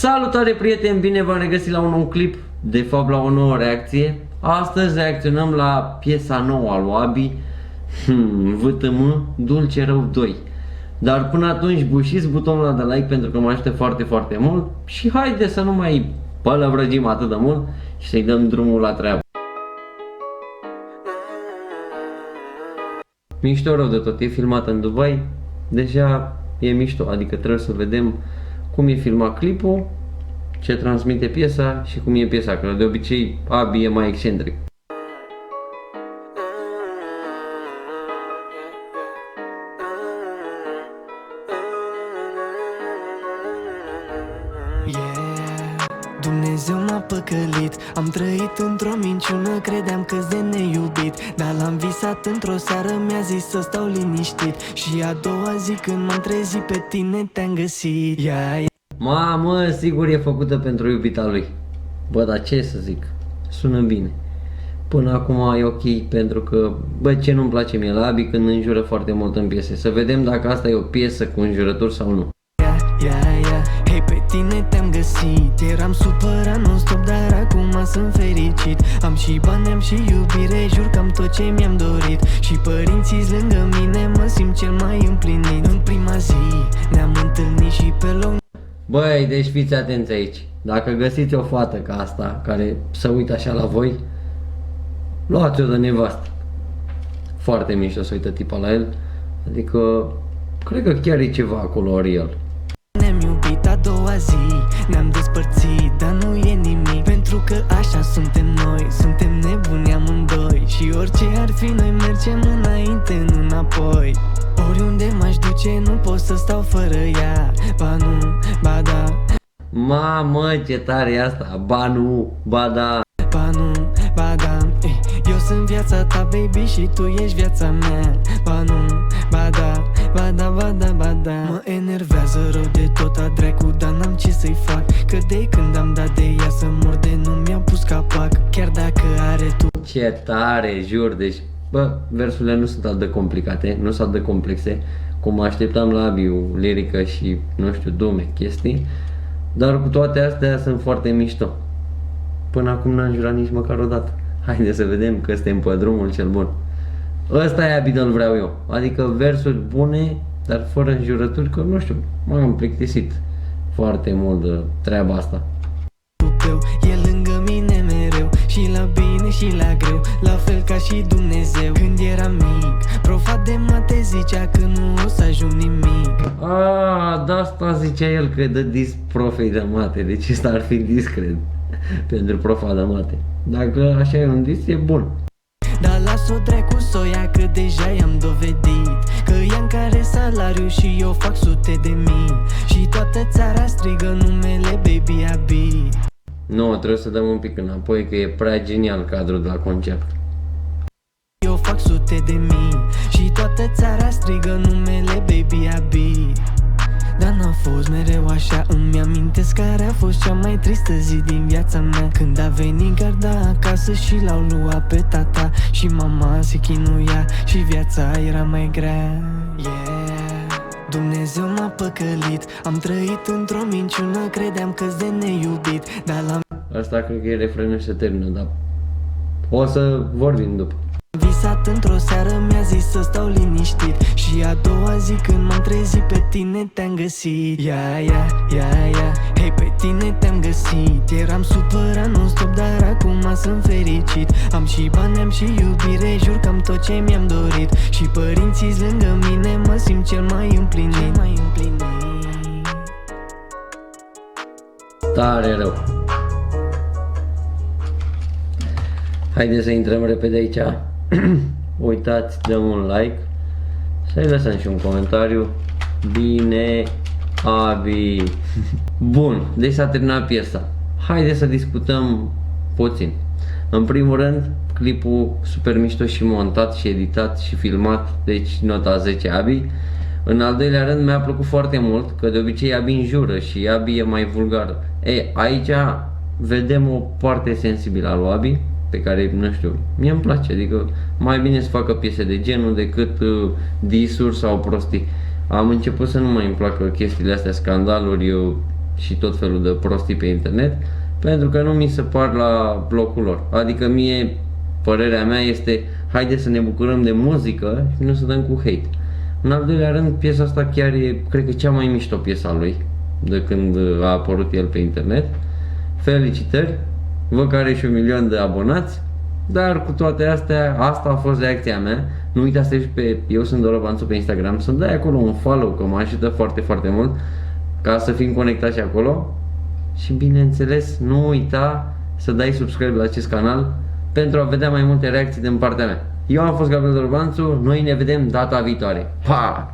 Salutare prieteni, bine v-am regăsit la un nou clip, de fapt la o nouă reacție. Astăzi reacționăm la piesa nouă a lui Abi, VTM Dulce Rău 2. Dar până atunci bușiți butonul ăla de like pentru că mă ajută foarte mult. Și haide să nu mai pălăvrăgim atât de mult și să-i dăm drumul la treabă. Mișto rău de tot, e filmat în Dubai, deja e mișto, adică trebuie să vedem cum e filmat clipul, ce transmite piesa și cum e piesa, că de obicei Abi e mai excentric. Dumnezeu m-a păcălit, am trăit într-o minciună, credeam că-s de neiubit. Dar l-am visat într-o seară, mi-a zis să stau liniștit. Și a doua zi când m-am trezit pe tine te-am găsit. Mamă, sigur e făcută pentru iubita lui. Bă, dar ce să zic, sună bine. Până acum e ok pentru că, bă, ce nu-mi place mie la Abi când înjură foarte mult în piese. Să vedem dacă asta e o piesă cu înjurături sau nu. Hei, pe tine te-am găsit, eram supărat non-stop, dar acum sunt fericit. Am și bani, am și iubire, jur că am tot ce mi-am dorit. Și părinții lângă mine, mă simt cel mai împlinit. În prima zi ne-am întâlnit și pe loc. Băi, deci fiți atenți aici. Dacă găsiți o fată ca asta, care să uită așa la voi, luați-o de nevastă. Foarte mișto să uită tipa la el. Adică, cred că chiar e ceva acolo real. Ne-am iubit a doua zi, ne-am despărțit, dar nu e nimic. Pentru că așa suntem noi, suntem nebuni amândoi. Și orice ar fi, noi mergem înainte, nu înapoi. Oriunde m-aș duce, nu pot să stau fără ea. Ba nu, ba da. Mamă, ce tare e asta, ba nu, ba da. Ba nu, ba da. Eu sunt viața ta, baby, și tu ești viața mea. Ba nu, ba da, ba da, ba da, ba da. Mă enervează rău de tot a dracu, dar n-am ce să-i fac. Că de când am dat de ea să mor de nu mi-am pus capac. Chiar dacă are tu. Ce tare, jur, deci, bă, versurile nu sunt atât de complicate, nu sunt atât de complexe cum mă așteptam la Abi, lirică și, nu știu, dume, chestii. Dar cu toate astea sunt foarte mișto. Până acum n-am jurat nici măcar o dată. Haide să vedem că suntem pe drumul cel bun. Ăsta e Abi de-l vreau eu. Adică versuri bune, dar fără înjurături, că nu știu, m-am plictisit foarte mult de treaba asta. E lângă mine mereu, și la bine și la greu, la fel ca și Dumnezeu. Când eram mic, profa de mate zicea că nu o să ajung nimic. De asta zicea el că dă dis profei de mate, deci ăsta ar fi discret pentru profa de mate. Dacă așa e un dis, e bun. Dar las-o dracu soia că deja i-am dovedit că i-am care salariu și eu fac sute de mii. Și toată țara strigă numele Baby Abi. Nu, trebuie să dăm un pic înapoi că e prea genial cadrul de la concert. Eu fac sute de mii și toată țara strigă numele Baby Abi. Dar n-a fost mereu așa, îmi amintesc care a fost cea mai tristă zi din viața mea. Când a venit garda acasă și l-au luat pe tata și mama se chinuia și viața era mai grea. Dumnezeu m-a păcălit, am trăit într-o minciună, credeam că-s de neiubit. Dar l-am Asta cred că e refrenul și se termină, dar o să vorbim după. visat într-o seară, mi-a zis să stau liniștit. Și a doua zi când m-am trezit pe tine te-am găsit. Hei, pe tine te-am găsit, eram supărat non-stop, dar acum sunt fericit. Am și bani, am și iubire, jur că am tot ce mi-am dorit. Și părinții lângă mine, mă simt cel mai împlinit. Tare rău. Haideți să intrăm repede aici. Uitați, dăm un like, să-i lăsăm și un comentariu. Bine, Abi. Bun, deci s-a terminat piesa. Haideți să discutăm puțin. În primul rând, clipul super mișto și montat și editat și filmat, deci nota 10 Abi. În al doilea rând, mi-a plăcut foarte mult că de obicei Abi înjură și Abi e mai vulgar. Aici vedem o parte sensibilă a lui Abi, pe care, nu știu, mie îmi place, adică mai bine să facă piese de genul decât disuri sau prostii. Am început să nu mai îmi placă chestiile astea, scandaluri, și tot felul de prostii pe internet, pentru că nu mi se par la locul lor. Adică mie, părerea mea este, haide să ne bucurăm de muzică și nu să dăm cu hate. În al doilea rând, piesa asta chiar e, cred că, cea mai mișto piesa lui de când a apărut el pe internet. Felicitări, văd că are și 1 milion de abonați, dar cu toate astea, asta a fost reacția mea. Nu uita să ești pe Eu Sunt Doro Banțu pe Instagram, să-mi dai acolo un follow, că mă ajută foarte, foarte mult, ca să fim conectați acolo. Și bineînțeles, nu uita să dai subscribe la acest canal pentru a vedea mai multe reacții din partea mea. Eu am fost Gabriel Dorobanțu, noi ne vedem data viitoare. Pa!